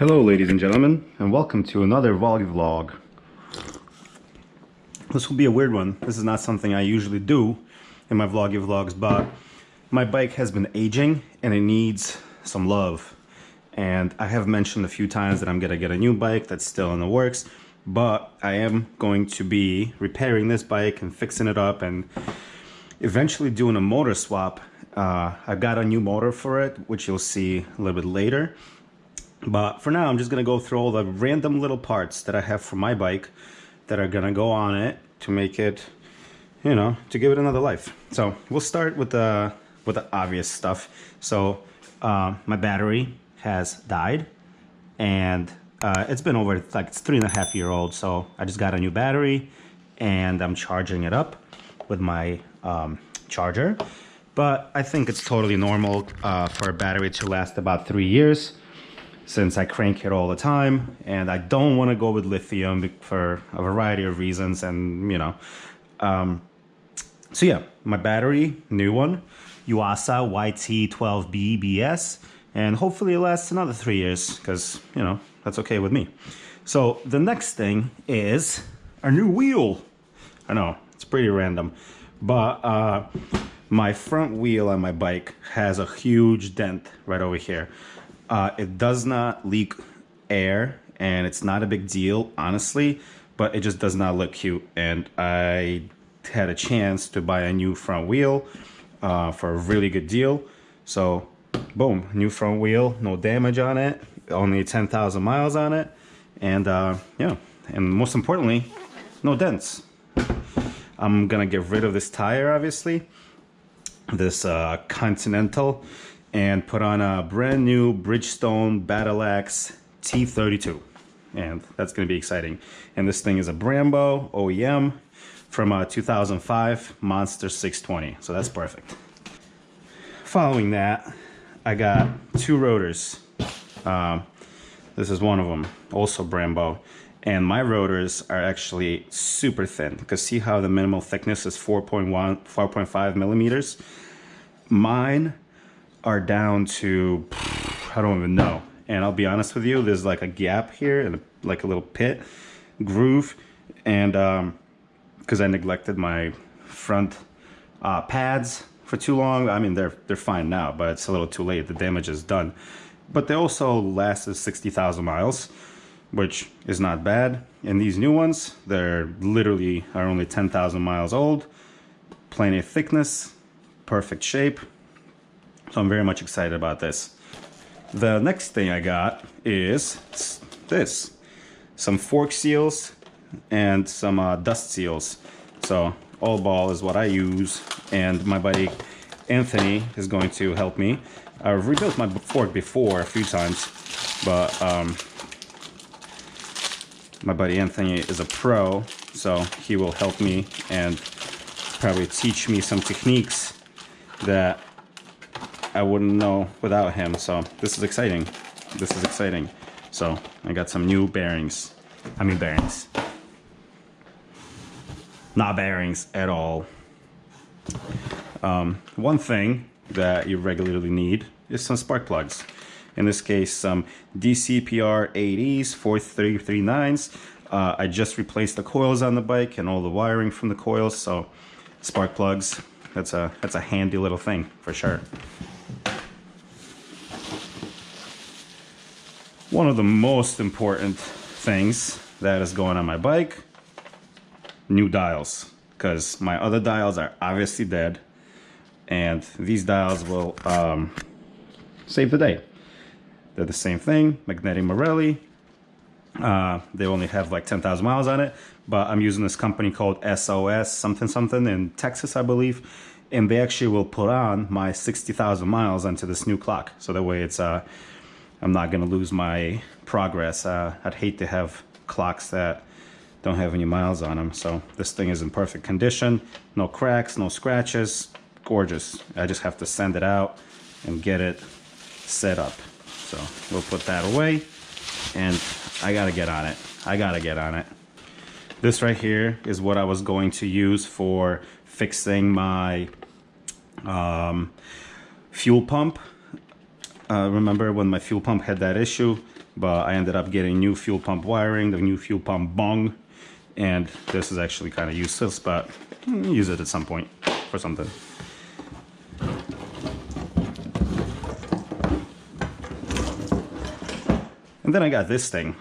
Hello ladies and gentlemen, and welcome to another vlog. This will be a weird one. This is not something I usually do in my vlogs, but my bike has been aging and it needs some love. And I have mentioned a few times that I'm gonna get a new bike that's still in the works, but I am going to be repairing this bike and fixing it up and eventually doing a motor swap. I got a new motor for it, which you'll see a little bit later. But for now, I'm just going to go through all the random little parts that I have for my bike that are going to go on it to make it, you know, to give it another life. So we'll start with the obvious stuff. So my battery has died, and it's been over, like, it's 3.5 years old. So I just got a new battery and I'm charging it up with my charger. But I think it's totally normal for a battery to last about 3 years, since I crank it all the time, and I don't want to go with lithium for a variety of reasons, and you know. So yeah, my battery, new one, Yuasa YT12B BS, and hopefully it lasts another 3 years, because, you know, that's okay with me. So the next thing is a new wheel. I know, it's pretty random, but my front wheel on my bike has a huge dent right over here. It does not leak air, and it's not a big deal, honestly, but it just does not look cute. And I had a chance to buy a new front wheel for a really good deal. So, boom, new front wheel, no damage on it, only 10,000 miles on it, and yeah, and most importantly, no dents. I'm gonna get rid of this tire, obviously, this Continental, and put on a brand new Bridgestone Battle Axe T32, and that's going to be exciting. And this thing is a Brembo OEM from a 2005 Monster 620, so that's perfect. Following that, I got two rotors. This is one of them, also Brembo, and my rotors are actually super thin, because see how the minimal thickness is 4.5 millimeters? Mine are down to, I don't even know. And I'll be honest with you, there's like a gap here and like a little pit groove, and because I neglected my front pads for too long. I mean, they're fine now, but it's a little too late. The damage is done. But they also lasted 60,000 miles, which is not bad. And these new ones, they're literally are only 10,000 miles old, plenty of thickness, perfect shape. So I'm very much excited about this. The next thing I got is this. Some fork seals and some dust seals. So all ball is what I use, and my buddy Anthony is going to help me. I've rebuilt my fork before a few times, but my buddy Anthony is a pro, so he will help me and probably teach me some techniques that I wouldn't know without him. So this is exciting. This is exciting. So I got some new bearings. I mean bearings. Not bearings at all. One thing that you regularly need is some spark plugs. In this case, some DCPR 80s 4339s. I just replaced the coils on the bike and all the wiring from the coils. So spark plugs, that's a handy little thing for sure. One of the most important things that is going on my bike, new dials, because my other dials are obviously dead, and these dials will save the day. They're the same thing, magnetic Morelli. They only have like 10,000 miles on it, but I'm using this company called SOS something something in Texas, I believe, and they actually will put on my 60,000 miles onto this new clock, so that way it's I'm not gonna lose my progress. I'd hate to have clocks that don't have any miles on them. So this thing is in perfect condition, no cracks, no scratches, gorgeous. I just have to send it out and get it set up. So we'll put that away, and I gotta get on it. I gotta get on it. This right here is what I was going to use for fixing my fuel pump. Remember when my fuel pump had that issue? but I ended up getting new fuel pump wiring, the new fuel pump bung, and this is actually kind of useless, but use it at some point for something. And then I got this thing.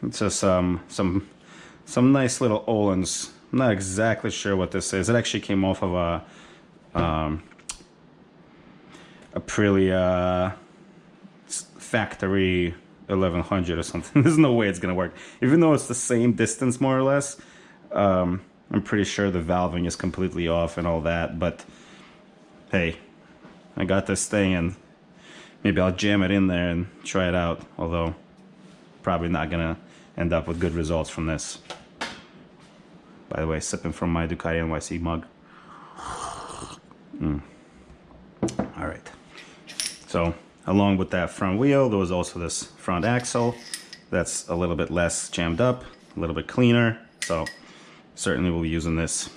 It's just some nice little Ohlins. I'm not exactly sure what this is. It actually came off of a Aprilia factory 1100 or something. There's no way it's gonna work. Even though it's the same distance more or less, I'm pretty sure the valving is completely off and all that, but hey, I got this thing and maybe I'll jam it in there and try it out, although probably not gonna end up with good results from this. By the way, sipping from my Ducati NYC mug. All right. So along with that front wheel, there was also this front axle that's a little bit less jammed up, a little bit cleaner. So certainly we'll be using this.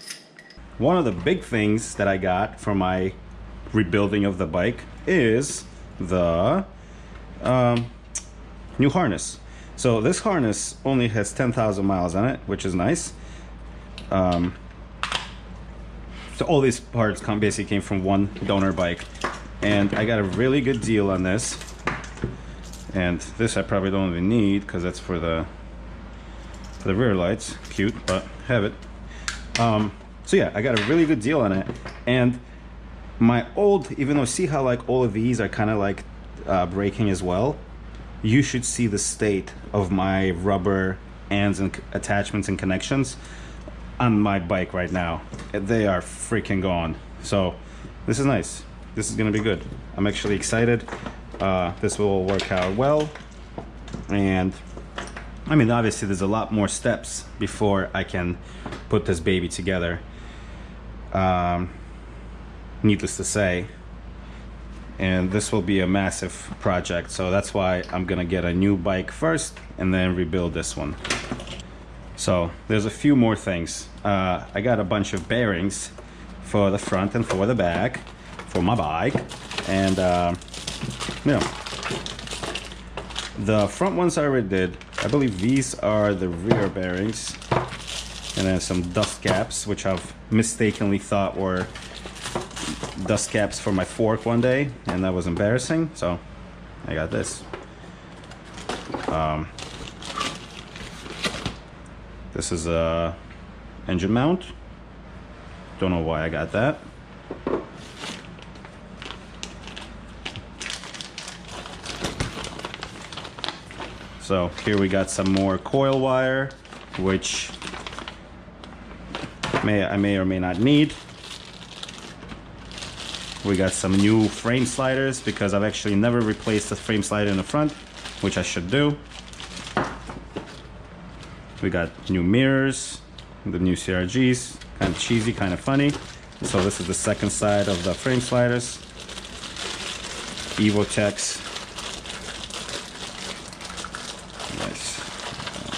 One of the big things that I got for my rebuilding of the bike is the new harness. So this harness only has 10,000 miles on it, which is nice. So all these parts basically came from one donor bike, and I got a really good deal on this. And this I probably don't even need because that's for the rear lights. Cute, but have it. So yeah, I got a really good deal on it. And my old, even though see how like all of these are kind of like breaking as well, you should see the state of my rubber ends and attachments and connections on my bike right now. They are freaking gone. So this is nice. This is gonna be good. I'm actually excited. This will work out well. And I mean, obviously there's a lot more steps before I can put this baby together. Needless to say. And this will be a massive project, so that's why I'm gonna get a new bike first and then rebuild this one. So there's a few more things. I got a bunch of bearings for the front and for the back for my bike, and you know, the front ones I already did. I believe these are the rear bearings, and then some dust caps, which I've mistakenly thought were dust caps for my fork one day, and that was embarrassing, so I got this. This is a engine mount. Don't know why I got that. So here we got some more coil wire, which I may or may not need. We got some new frame sliders because I've actually never replaced the frame slider in the front, which I should do. We got new mirrors, the new CRGs, kind of cheesy, kind of funny. So this is the second side of the frame sliders. Evotechs. Nice.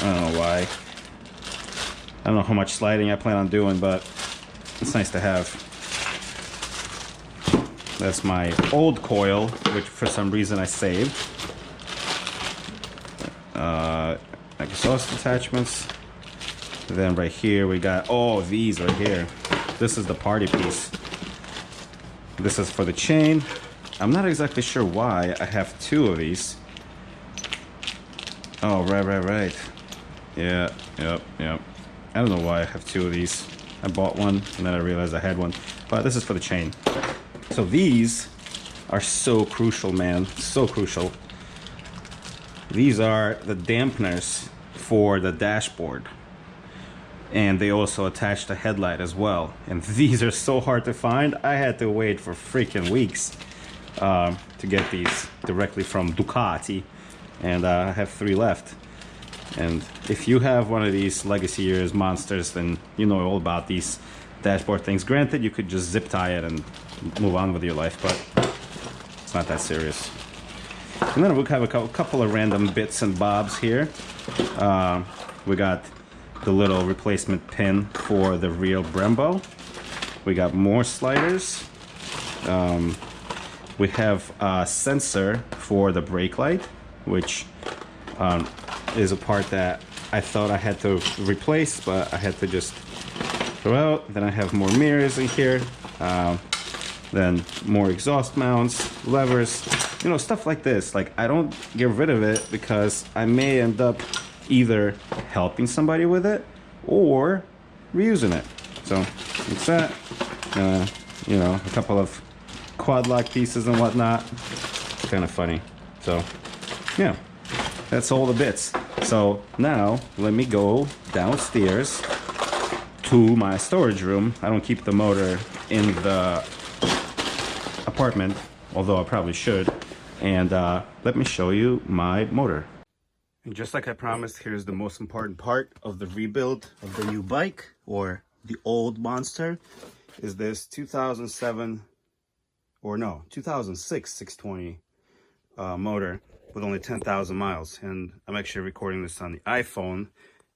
I don't know why. I don't know how much sliding I plan on doing, but it's nice to have. That's my old coil, which for some reason I saved. Exhaust attachments. Then right here we got, oh, these right here. This is the party piece. This is for the chain. I'm not exactly sure why I have two of these. Oh, right. Yeah, yep. I don't know why I have two of these. I bought one and then I realized I had one. But this is for the chain. So these are so crucial, man, so crucial. These are the dampeners for the dashboard. And they also attach the headlight as well. And these are so hard to find. I had to wait for freaking weeks to get these directly from Ducati. And I have 3 left. And if you have one of these legacy years monsters, then you know all about these dashboard things. Granted, you could just zip tie it and move on with your life, but it's not that serious. And then we'll have a couple of random bits and bobs here. We got the little replacement pin for the real Brembo. We got more sliders. we have a sensor for the brake light, which is a part that I thought I had to replace, but I had to just throw out. Then I have more mirrors in here, then more exhaust mounts, levers, you know, stuff like this. Like, I don't get rid of it because I may end up either helping somebody with it or reusing it. So it's that, you know, a couple of quad lock pieces and whatnot. Kind of funny. So yeah, that's all the bits. So now let me go downstairs to my storage room. I don't keep the motor in the apartment, although I probably should. And let me show you my motor. And just like I promised, here's the most important part of the rebuild of the new bike, or the old monster, is this 2006 620 motor with only 10,000 miles. And I'm actually recording this on the iPhone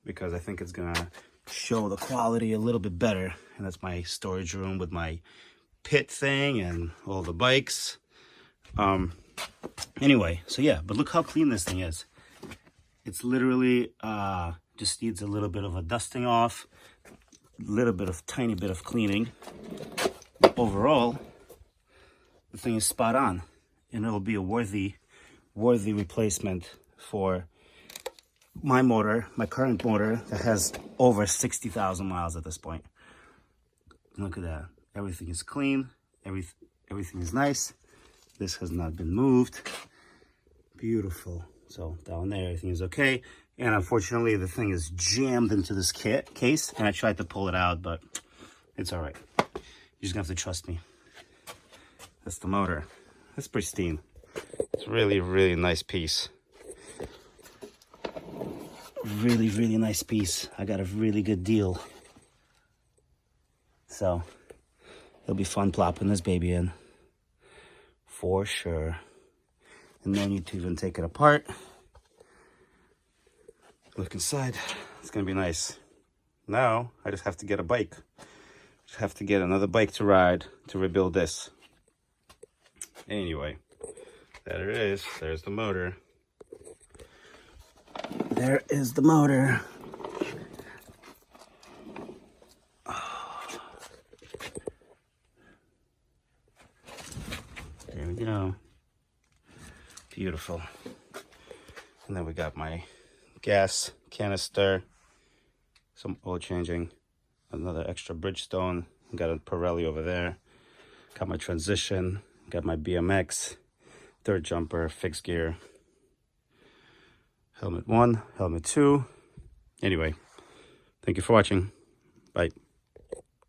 because I think it's gonna show the quality a little bit better. And that's my storage room with my pit thing and all the bikes. Anyway, so yeah, but look how clean this thing is. It's literally just needs a little bit of a dusting off, tiny bit of cleaning. But overall, the thing is spot on, and it'll be a worthy replacement for my motor, my current motor that has over 60,000 miles at this point. Look at that. Everything is clean. Everything is nice. This has not been moved. Beautiful. So down there, everything is okay. And unfortunately, the thing is jammed into this case. And I tried to pull it out, but it's all right. You're just gonna have to trust me. That's the motor. It's pristine. It's really, really nice piece. Really, really nice piece. I got a really good deal. So it'll be fun plopping this baby in. For sure. And no need to even take it apart. Look inside. It's gonna be nice. Now I just have to get a bike. Just have to get another bike to ride to rebuild this. Anyway, there it is. There's the motor. There is the motor. There we go. Beautiful. And then we got my gas canister, some oil changing, another extra Bridgestone, got a Pirelli over there, got my transition, got my BMX, third jumper, fixed gear, helmet 1, helmet 2. Anyway, thank you for watching. Bye.